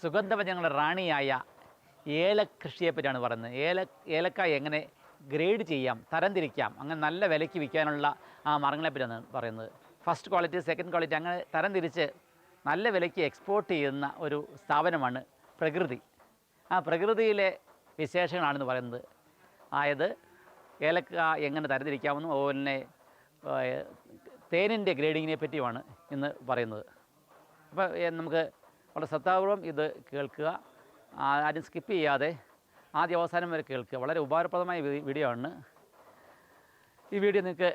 സുഗന്ധവ്യഞ്ജനങ്ങളുടെ റാണിയായ ഏലകൃഷിയെപ്പറ്റിയാണ് പറയുന്നത്. ഏലക്കായ എങ്ങനെ ഗ്രേഡ് ചെയ്യാം, തരംതിരിക്കാം, അങ്ങനെ നല്ല വിലയ്ക്ക് വിൽക്കാനുള്ള ആ മാർഗ്ഗങ്ങളെപ്പറ്റിയാണ് പറയുന്നത്. ഫസ്റ്റ് ക്വാളിറ്റി, സെക്കൻഡ് ക്വാളിറ്റി, അങ്ങനെ തരംതിരിച്ച് നല്ല വിലയ്ക്ക് എക്സ്പോർട്ട് ചെയ്യുന്ന ഒരു സ്ഥാപനമാണ് പ്രകൃതി. ആ പ്രകൃതിയിലെ വിശേഷങ്ങളാണെന്ന് പറയുന്നത്. അതായത് ഏലക്ക എങ്ങനെ തരംതിരിക്കാമെന്നും അതുപോലെ തന്നെ തേനിൻ്റെ ഗ്രേഡിങ്ങിനെ പറ്റിയുമാണ് ഇന്ന് പറയുന്നത്. അപ്പോൾ നമുക്ക് വളരെ ശ്രദ്ധാപൂർവം ഇത് കേൾക്കുക, ആരും സ്കിപ്പ് ചെയ്യാതെ ആദ്യ അവസാനം വരെ കേൾക്കുക. വളരെ ഉപകാരപ്രദമായ വീഡിയോ ആണ്. ഈ വീഡിയോ നിങ്ങൾക്ക്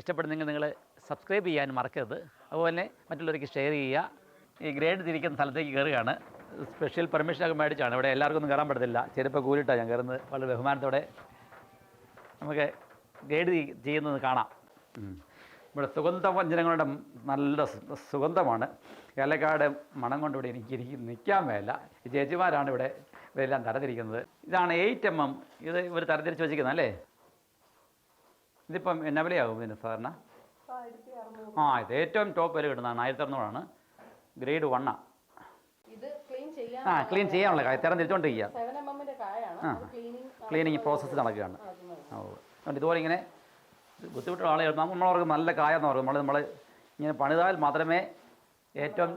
ഇഷ്ടപ്പെടുന്നെങ്കിൽ നിങ്ങൾ സബ്സ്ക്രൈബ് ചെയ്യാൻ മറക്കരുത്. അതുപോലെ തന്നെ മറ്റുള്ളവർക്ക് ഷെയർ ചെയ്യുക. ഈ ഗ്രേഡ് തിരിക്കുന്ന സ്ഥലത്തേക്ക് കയറുകയാണ്. സ്പെഷ്യൽ പെർമിഷനൊക്കെ മേടിച്ചാണ്. ഇവിടെ എല്ലാവർക്കും ഒന്നും കയറാൻ പറ്റത്തില്ല. ചെരുപ്പ് കൂലിയിട്ടാണ് ഞാൻ കയറുന്നത്. വളരെ ബഹുമാനത്തോടെ നമുക്ക് ഗ്രേഡ് ചെയ്യുന്നത് കാണാം. ഇവിടെ സുഗന്ധവ്യഞ്ജനങ്ങളുടെ നല്ല സുഗന്ധമാണ്. ഏലക്കാട് മണം കൊണ്ട് ഇവിടെ എനിക്ക് നിൽക്കാൻ മേല. ഈ ചേച്ചിമാരാണ് ഇവിടെ ഇവരെല്ലാം തരംതിരിക്കുന്നത്. ഇതാണ് 8mm. ഇത് ഇവർ തരംതിരിച്ച് വെച്ചിരിക്കുന്നത് അല്ലേ? ഇതിപ്പം എന്നാ വിലയാകും ഇതിന് സാധാരണ? ഇത് ഏറ്റവും ടോപ്പ് വില കിട്ടുന്നതാണ്. 1600 ഗ്രേഡ് 1. ക്ലീൻ ചെയ്യാനുള്ള കായ തരംതിരിച്ചുകൊണ്ടിരിക്കുക. ക്ലീനിങ് പ്രോസസ്സ് നടക്കുകയാണ്. അതുകൊണ്ട് ഇതുപോലെ ഇങ്ങനെ ബുദ്ധിമുട്ടുള്ള ആളുകൾ നമ്മളവർക്ക് നല്ല കായെന്ന് പറയും. നമ്മൾ ഇങ്ങനെ പണിതാൽ മാത്രമേ ഏറ്റവും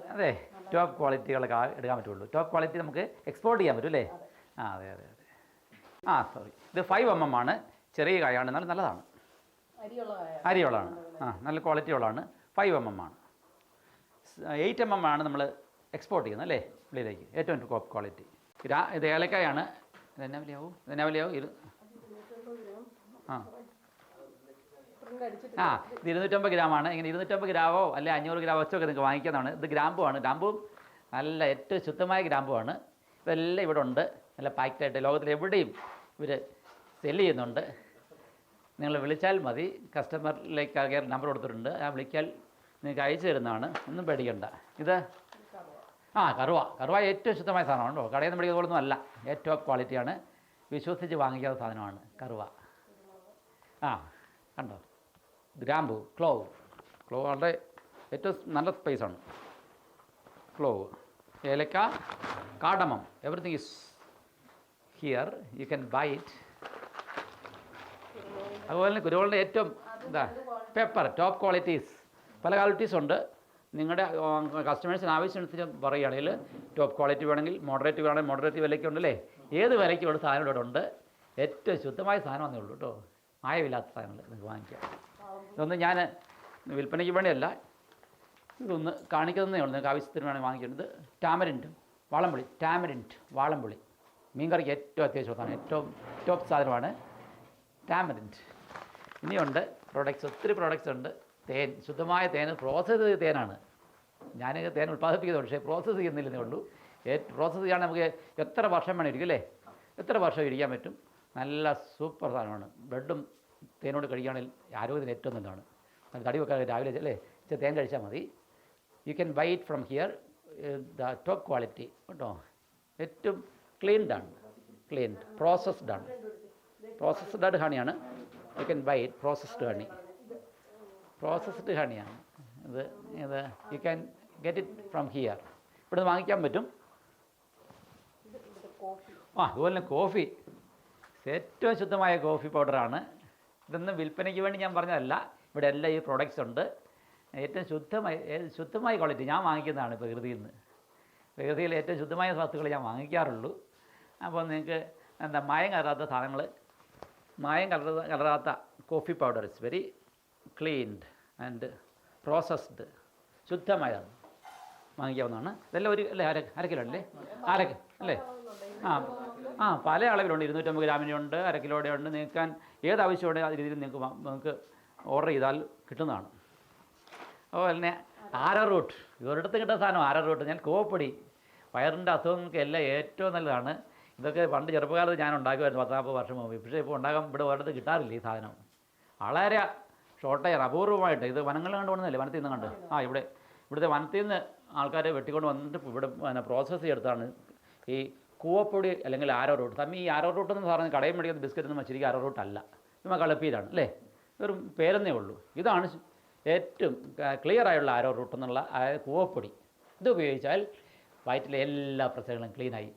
ടോപ്പ് ക്വാളിറ്റിയുള്ള കായ എടുക്കാൻ പറ്റുള്ളൂ. ടോപ്പ് ക്വാളിറ്റി നമുക്ക് എക്സ്പോർട്ട് ചെയ്യാൻ പറ്റും അല്ലേ? അതെ. സോറി, ഇത് 5mm ആണ്. ചെറിയ കായാണ്, എന്നാലും നല്ലതാണ്. അരിയുള്ളതാണ്. നല്ല ക്വാളിറ്റി ഉള്ളതാണ്. 5mm ആണ്. 8mm ആണ് നമ്മൾ എക്സ്പോർട്ട് ചെയ്യുന്നത് അല്ലേ വെളിയിലേക്ക്. ഏറ്റവും ടോപ്പ് ക്വാളിറ്റി. ഇത് ഏലക്കായാണ്. ഇതെന്നാ വിലയാവും? ഇത് 250 ഗ്രാമാണ്. ഇങ്ങനെ 250 ഗ്രാമോ അല്ലെ 500 ഗ്രാമോ വെച്ചൊക്കെ നിങ്ങൾക്ക് വാങ്ങിക്കുന്നതാണ്. ഇത് ഗ്രാമ്പുമാണ്. ഗ്രാമ്പും നല്ല ഏറ്റവും ശുദ്ധമായ ഗ്രാമ്പുമാണ്. ഇതെല്ലാം ഇവിടെ ഉണ്ട്, നല്ല പാക്റ്റായിട്ട്. ലോകത്തിലെവിടെയും ഇവർ സെല്ല് ചെയ്യുന്നുണ്ട്. നിങ്ങൾ വിളിച്ചാൽ മതി. കസ്റ്റമറിലേക്ക് കെയർ നമ്പർ കൊടുത്തിട്ടുണ്ട്. വിളിച്ചാൽ നിങ്ങൾക്ക് അയച്ചു തരുന്നതാണ്. ഒന്നും പേടിക്കണ്ട. ഇത് കറുവ ഏറ്റവും ശുദ്ധമായ സാധനമാണ് കേട്ടോ. കടയിൽ നിന്ന് പിടിക്കുന്ന പോലൊന്നും അല്ല. ഏറ്റവും ക്വാളിറ്റിയാണ്. വിശ്വസിച്ച് വാങ്ങിക്കാത്ത സാധനമാണ് കറുവ. കണ്ടോ? ഗ്രാമ്പു, ക്ലോവ് വളരെ ഏറ്റവും നല്ല സ്പൈസാണ്. ക്ലോവ്, ഏലക്ക, cardamom, everything is here. U can buy it. അതുപോലെ തന്നെ കുരുമുളകിൻ്റെ ഏറ്റവും പെപ്പർ, ടോപ്പ് ക്വാളിറ്റീസ്. പല ക്വാളിറ്റീസ് ഉണ്ട്. നിങ്ങളുടെ കസ്റ്റമേഴ്സിന് ആവശ്യമനുസരിച്ച് പറയുകയാണെങ്കിൽ ടോപ്പ് ക്വാളിറ്റി വേണമെങ്കിൽ മോഡറേറ്റ് വേണമെങ്കിൽ മോഡറേറ്റ് വിലയ്ക്ക് ഉണ്ടല്ലേ. ഏത് വിലയ്ക്കുള്ള സാധനം ഇവിടെ ഉണ്ട്. ഏറ്റവും ശുദ്ധമായ സാധനമാണേ ഉള്ളൂ കേട്ടോ. മായമില്ലാത്ത സാധനങ്ങൾ നിങ്ങൾക്ക് വാങ്ങിക്കാം. ഇതൊന്നും ഞാൻ വിൽപ്പനയ്ക്ക് വേണ്ടിയല്ല, ഇതൊന്ന് കാണിക്കുന്നതേ ഉള്ളൂ. നിങ്ങൾക്ക് ആവശ്യത്തിന് വേണമെങ്കിൽ വാങ്ങിക്കുന്നത്. ടാമറിൻറ്റ് വാളംപുളി മീൻകറിക്ക് ഏറ്റവും അത്യാവശ്യമാണ്. ഏറ്റവും ടോപ്പ് സാധനമാണ് ടാമറിൻറ്റ്. ഇനിയുണ്ട് പ്രോഡക്റ്റ്സ്, ഒത്തിരി പ്രോഡക്റ്റ്സ് ഉണ്ട്. തേൻ, ശുദ്ധമായ തേൻ, പ്രോസസ്സ് ചെയ്ത തേനാണ്. ഞാൻ തേൻ ഉൽപ്പാദിപ്പിക്കുന്നുണ്ട്, പക്ഷേ പ്രോസസ്സ് ചെയ്യുന്നില്ലെന്നേ ഉള്ളൂ. പ്രോസസ്സ് ചെയ്യാൻ നമുക്ക് എത്ര വർഷം വേണം ഇരിക്കും അല്ലേ? എത്ര വർഷം ഇരിക്കാൻ പറ്റും. നല്ല സൂപ്പർ സാധനമാണ്. ബ്രെഡും തേനോട് കഴിക്കുകയാണെങ്കിൽ ആരോഗ്യത്തിന് ഏറ്റവും നല്ലതാണ്. തടി വെക്കാൻ രാവിലെ അല്ലേ തേൻ കഴിച്ചാൽ മതി. You can buy it from here. The top quality കേട്ടോ. ഏറ്റവും ക്ലീൻഡ് പ്രോസസ്ഡ് ഹണിയാണ്. You can buy it. Processed ഹണിയാണ് ഇത്. You can get it from here. ഇവിടെ നിന്ന് വാങ്ങിക്കാൻ പറ്റും. അതുപോലെ തന്നെ കോഫി, ഏറ്റവും ശുദ്ധമായ കോഫി പൗഡറാണ്. ഇതൊന്നും വിൽപ്പനയ്ക്ക് വേണ്ടി ഞാൻ പറഞ്ഞതല്ല. ഇവിടെ എല്ലാം ഈ പ്രോഡക്റ്റ്സ് ഉണ്ട്. ഏറ്റവും ശുദ്ധമായ ക്വാളിറ്റി ഞാൻ വാങ്ങിക്കുന്നതാണ് പ്രകൃതിയിൽ നിന്ന്. പ്രകൃതിയിൽ ഏറ്റവും ശുദ്ധമായ വസ്തുക്കൾ ഞാൻ വാങ്ങിക്കാറുള്ളൂ. അപ്പോൾ നിങ്ങൾക്ക് മായം കലരാത്ത സാധനങ്ങൾ, മായം കലരാത്ത coffee powder it's very cleaned and processed, ശുദ്ധമായത് വാങ്ങിക്കാവുന്നതാണ്. ഇതെല്ലാം ഒരു അല്ലേ അര കിലോ അല്ലേ? അല്ലേ? പല അളവിലുണ്ട്. 250 ഗ്രാമിൻ്റെ ഉണ്ട്, അര കിലോയുടെ ഉണ്ട്. നിങ്ങൾക്ക് ഏത് ആവശ്യമുണ്ട് ആ രീതിയിൽ നിങ്ങൾക്ക് ഓർഡർ ചെയ്താൽ കിട്ടുന്നതാണ്. അതുപോലെ തന്നെ ആരോറൂട്ട്, ഇതൊരിടത്ത് കിട്ടുന്ന സാധനം ആരോറൂട്ട്. ഞാൻ കോപ്പടി, വയറിൻ്റെ അസുഖങ്ങൾക്ക് എല്ലാം ഏറ്റവും നല്ലതാണ്. ഇതൊക്കെ പണ്ട് ചെറുപ്പകാലത്ത് ഞാൻ ഉണ്ടാക്കുമായിരുന്നു 10-40 വർഷം മുമ്പ്. പക്ഷേ ഇപ്പോൾ ഉണ്ടാക്കാൻ ഇവിടെ ഒരിടത്ത് കിട്ടാറില്ല ഈ സാധനം. വളരെ ഷോർട്ടേജ്, അപൂർവമായിട്ട്. ഇത് വനങ്ങളിൽ കണ്ടുകൊണ്ടല്ലേ, വനത്തിൽ നിന്ന് കണ്ട്. ഇവിടുത്തെ വനത്തിൽ നിന്ന് ആൾക്കാർ വെട്ടിക്കൊണ്ട് വന്നിട്ട് ഇവിടെ പ്രോസസ്സ് ചെയ്തെടുത്താണ് ഈ കൂവപ്പൊടി അല്ലെങ്കിൽ ആരോറൂട്ട്. തമ്മി ഈ ആരോറൂട്ട് എന്ന് പറഞ്ഞാൽ കടയിൽ മേടിക്കുന്ന ബിസ്ക്കറ്റ് ഒന്നും ശരിക്കും ആരോറൂട്ട് അല്ല. നമ്മൾ കളപ്പിയിലാണ് അല്ലേ? ഒരു പേരെന്നേ ഉള്ളൂ. ഇതാണ് ഏറ്റവും ക്ലിയറായുള്ള ആരോറൂട്ട് എന്നുള്ള കൂവപ്പൊടി. ഇത് ഉപയോഗിച്ചാൽ വയറ്റിലെ എല്ലാ പ്രശ്നങ്ങളും ക്ലീനായി.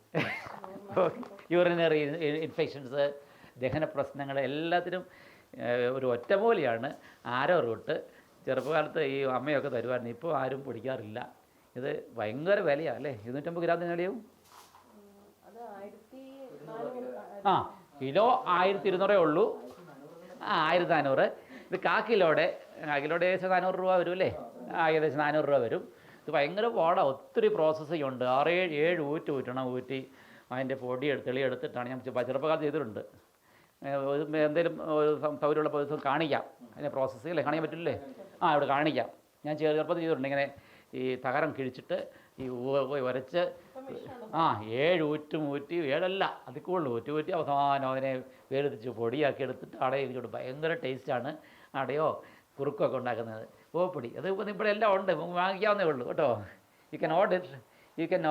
യൂറിനറി ഇൻഫെക്ഷൻസ്, ദഹന പ്രശ്നങ്ങൾ എല്ലാത്തിനും ഒരു ഒറ്റമൂലിയാണ് ആരോ റൂട്ട്. ചെറുപ്പകാലത്ത് ഈ അമ്മയൊക്കെ തരുമായിരുന്നു, ഇപ്പോൾ ആരും പിടിക്കാറില്ല. ഇത് ഭയങ്കര വിലയാണ് അല്ലേ? 250 ഗ്രാമിന് വിലയും കിലോ 1200 ഉള്ളൂ. 1400. ഇത് കാക്കിലോടെ ഏകദേശം 400 രൂപ വരും അല്ലേ? ഏകദേശം 400 രൂപ വരും. ഇത് ഭയങ്കര പാടാണ്, ഒത്തിരി പ്രോസസ്സിങ് ഉണ്ട്. 6-7 ഊറ്റണം. ഊറ്റി അതിൻ്റെ പൊടി തെളിയെടുത്തിട്ടാണ് ഞാൻ ചെറുപ്പകാലത്ത് ചെയ്തിട്ടുണ്ട്. എന്തെങ്കിലും സൗകര്യമുള്ളപ്പോൾ ദിവസം കാണിക്കാം അതിൻ്റെ പ്രോസസ്സ് അല്ലേ, കാണിക്കാൻ പറ്റില്ലേ? ഇവിടെ കാണിക്കാം. ഞാൻ ചെറുപ്പത്തിൽ ചെയ്തിട്ടുണ്ട്. ഇങ്ങനെ ഈ തകരം കിഴിച്ചിട്ട് ഈ ഉരച്ച് 7 ഊറ്റി 7 അതിൽ കൂടുതൽ ഊറ്റി അവസാനം അതിനെ വേർതിരിച്ച് പൊടിയാക്കി എടുത്തിട്ട് അടയിരിക്കും. ഭയങ്കര ടേസ്റ്റാണ് അടയോ കുറുക്കൊക്കെ ഉണ്ടാക്കുന്നത്. പൂപ്പൊടി അത് ഇപ്പോൾ എല്ലാം ഉണ്ട്, വാങ്ങിക്കാവുന്നേ ഉള്ളൂ കേട്ടോ. You can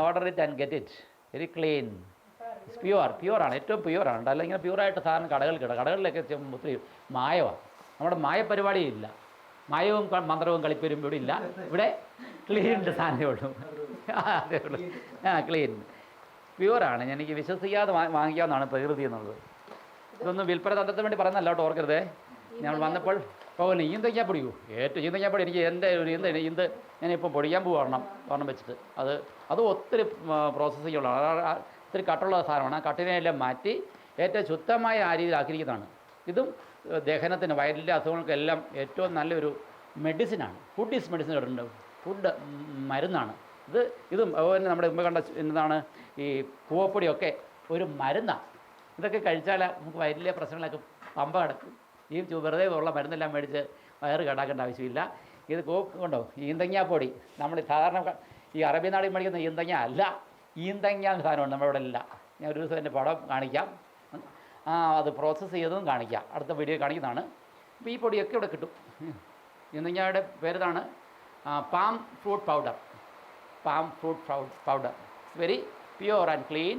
order it and get it very clean. It's പ്യുവറാണ്, ഏറ്റവും പ്യുവറാണ്. അല്ലെങ്കിൽ ഇങ്ങനെ പ്യുവറായിട്ട് സാധനം കടകളിലൊക്കെ ഒത്തിരി മായമാണ്. നമ്മുടെ മായപരിപാടിയില്ല, മായവും മന്ത്രവും കളിപ്പരും ഇവിടെ ഇല്ല. ഇവിടെ ക്ലീൻഡ് സാധനമേ ഉള്ളൂ. അതേ ഉള്ളൂ, ക്ലീൻ പ്യുവറാണ്. എനിക്ക് വിശ്വസിക്കാതെ വാങ്ങിക്കാവുന്നതാണ് പ്രകൃതി എന്നുള്ളത്. ഇതൊന്നും വിൽപ്പന തന്ത്രത്തിന് വേണ്ടി പറയുന്നല്ല കേട്ടോ, ഓർക്കരുതേ. ഞങ്ങൾ വന്നപ്പോൾ പോകുന്നു ഈന്തയ്ക്കാ പൊടിയൂ, ഏറ്റവും ഈന്തയ്ക്കാപ്പൊടി എനിക്ക് എൻ്റെ ഒരു ഈന്ത് ഞാനിപ്പം പൊടിക്കാൻ പോകണം വെച്ചിട്ട്. അത് ഒത്തിരി പ്രോസസ്സിംഗ് ഉള്ളതാണ്, ഒത്തിരി കട്ടുള്ള സാധനമാണ്. ആ കട്ടിനെയെല്ലാം മാറ്റി ഏറ്റവും ശുദ്ധമായ ആ രീതിയിലാക്കിയിരിക്കുന്നതാണ്. ഇതും ദഹനത്തിന്, വയറിലെ അസുഖങ്ങൾക്കെല്ലാം ഏറ്റവും നല്ലൊരു മെഡിസിനാണ്. ഫുഡ് ഈസ് മെഡിസിൻ കേട്ടിട്ടുണ്ട്, ഫുഡ് മരുന്നാണ്. ഇതും അതുപോലെ നമ്മുടെ മുമ്പ് കണ്ട എന്താണ് ഈ പൂവപ്പൊടിയൊക്കെ ഒരു മരുന്നാണ്. ഇതൊക്കെ കഴിച്ചാൽ നമുക്ക് വയറിലെ പ്രശ്നങ്ങളൊക്കെ പമ്പ കിടക്കും. ഈ വെറുതെ ഉള്ള മരുന്നെല്ലാം മേടിച്ച് വയറ് കേടാക്കേണ്ട ആവശ്യമില്ല. ഇത് കൊണ്ടോ ഈന്തങ്ങാപ്പൊടി, നമ്മൾ സാധാരണ ഈ അറബി നാടിൽ മേടിക്കുന്ന ഈന്തങ്ങ അല്ല, ഈന്തങ്ങ സാധനമാണ് നമ്മുടെ ഇവിടെ ഇല്ല. ഞാൻ ഒരു ദിവസം എൻ്റെ പടം കാണിക്കാം, അത് പ്രോസസ്സ് ചെയ്തതും കാണിക്കാം, അടുത്ത വീഡിയോ കാണിക്കുന്നതാണ്. അപ്പോൾ ഈ പൊടിയൊക്കെ ഇവിടെ കിട്ടും. ഈന്തങ്ങയുടെ പേരിതാണ് palm fruit powder. It's very pure and clean.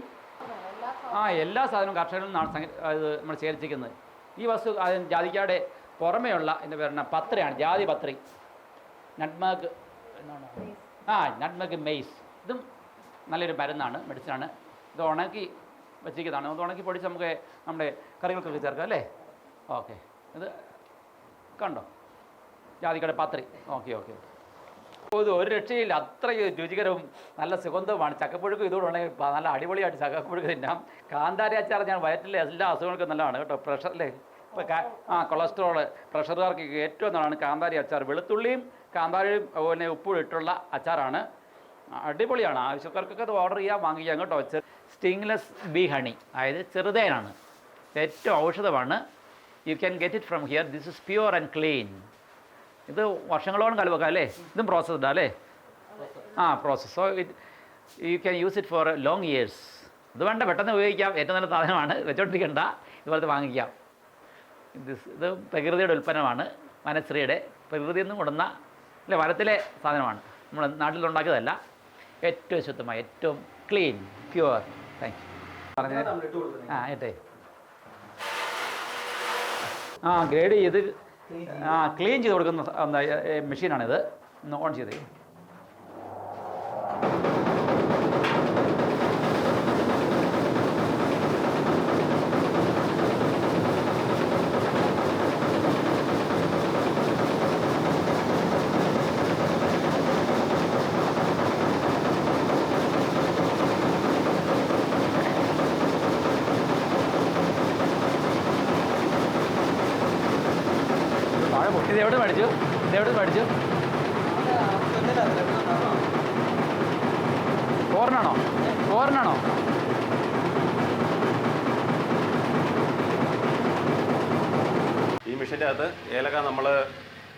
എല്ലാ സാധനവും കർഷകരിൽ നിന്നാണ് ഇത് നമ്മൾ ശേഖരിച്ചിരിക്കുന്നത്. ഈ വസ്തു ജാതിക്കയുടെ പുറമെയുള്ള എൻ്റെ പേരാണ് പത്രിയാണ്, ജാതി പത്രി. നട്ട്മഗ് എന്നാണ്, നട്ട്മഗ് മെയ്സ്. ഇതും നല്ലൊരു മരുന്നാണ്, മെഡിസിനാണ്. ഇത് ഉണക്കി വെച്ചിരിക്കുന്നതാണ്. അത് ഉണക്കി പൊടിച്ച് നമുക്ക് നമ്മുടെ കറികൾക്കൊക്കെ ചേർക്കാം അല്ലേ? ഓക്കെ, ഇത് കണ്ടോ ജാതിക്കയുടെ പത്രി. ഓക്കെ. ഇത് ഒരു രക്ഷയില്ല, അത്രയും രുചികരവും നല്ല സുഗന്ധവുമാണ്. ചക്കപ്പുഴുക്ക് ഇതുകൂടെ ഉണ്ടെങ്കിൽ നല്ല അടിപൊളിയായിട്ട് ചക്കപ്പുഴുക്ക് തിന്നാം. കാന്താരി അച്ചാർ ഞാൻ വയറ്റിലെ എല്ലാ അസുഖങ്ങൾക്കും നല്ലതാണ് കേട്ടോ. പ്രഷറിലെ ഇപ്പോൾ കൊളസ്ട്രോള്, പ്രഷറുകാർക്ക് ഏറ്റവും നല്ലതാണ് കാന്താരി അച്ചാർ. വെളുത്തുള്ളിയും കാന്താരിയും അതുപോലെ ഉപ്പും ഇട്ടുള്ള അച്ചാറാണ്, അടിപൊളിയാണ്. ആവശ്യക്കാർക്കൊക്കെ അത് ഓർഡർ ചെയ്യാം, വാങ്ങിക്കാം കേട്ടോ. സ്റ്റിങ്ലെസ് ബീ ഹണി, അതായത് ചെറുതേനാണ്, ഏറ്റവും ഔഷധമാണ്. You can get it from here. This is pure and clean. ഇത് വർഷങ്ങളോളം കലവെക്കാം അല്ലേ? ഇതും പ്രോസസ്ഡ് അല്ലേ? Process. So you can use it for long years. ഇത് വേണ്ട, പെട്ടെന്ന് ഉപയോഗിക്കാം, ഏറ്റവും നല്ല സാധനമാണ്, വെച്ചോണ്ടിരിക്കേണ്ട, ഇതുപോലത്തെ വാങ്ങിക്കാം. ഇത് പ്രകൃതിയുടെ ഉൽപ്പന്നമാണ്, വനശ്രീയുടെ പ്രകൃതിയിൽ നിന്നും കൊടുന്ന അല്ലെ വനത്തിലെ സാധനമാണ്, നമ്മൾ നാട്ടിലുണ്ടാക്കിയതല്ല. ഏറ്റവും ശുദ്ധമായ, ഏറ്റവും ക്ലീൻ, പ്യുവർ. Thank you. പറഞ്ഞ ഏട്ടേ ഗ്രേഡ് ചെയ്ത് ക്ലീൻ ചെയ്ത് കൊടുക്കുന്ന മെഷീനാണിത്. ഒന്ന് ഓൺ ചെയ്തേ. ഇതെവിടെ പഠിച്ചു? ഫോറിനാണോ? ഈ മെഷീൻ്റെ അകത്ത് ഏലക്ക നമ്മൾ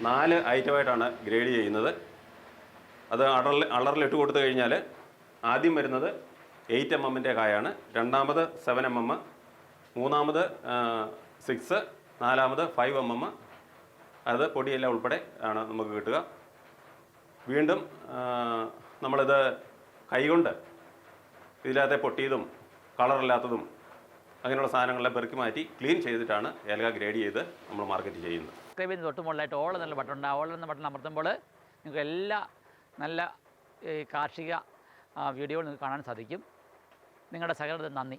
4 ഐറ്റമായിട്ടാണ് ഗ്രേഡ് ചെയ്യുന്നത്. അത് അളറിലിട്ട് കൊടുത്തു കഴിഞ്ഞാൽ ആദ്യം വരുന്നത് 8 mm കായാണ്, രണ്ടാമത് 7 mm, മൂന്നാമത് 6, നാലാമത് 5 mm. അത് പൊടിയെല്ലാം ഉൾപ്പെടെ ആണ് നമുക്ക് കിട്ടുക. വീണ്ടും നമ്മളിത് കൈകൊണ്ട് ഇതിനകത്തെ പൊട്ടിയതും കളറില്ലാത്തതും അങ്ങനെയുള്ള സാധനങ്ങളെല്ലാം പെറുക്കി മാറ്റി ക്ലീൻ ചെയ്തിട്ടാണ് ഏലക്ക ഗ്രേഡ് ചെയ്ത് നമ്മൾ മാർക്കറ്റ് ചെയ്യുന്നത്. സബ്സ്ക്രൈബ് തൊട്ട് മുകളിലായിട്ട് ഓൾ എന്നുള്ള ബട്ടൺ ഉണ്ട്. ആ ഓൾ എന്ന ബട്ടൺ അമർത്തുമ്പോൾ നിങ്ങൾക്ക് എല്ലാ നല്ല കാർഷിക വീഡിയോകൾ നിങ്ങൾക്ക് കാണാൻ സാധിക്കും. നിങ്ങളുടെ സഹകരണത്തിന് നന്ദി.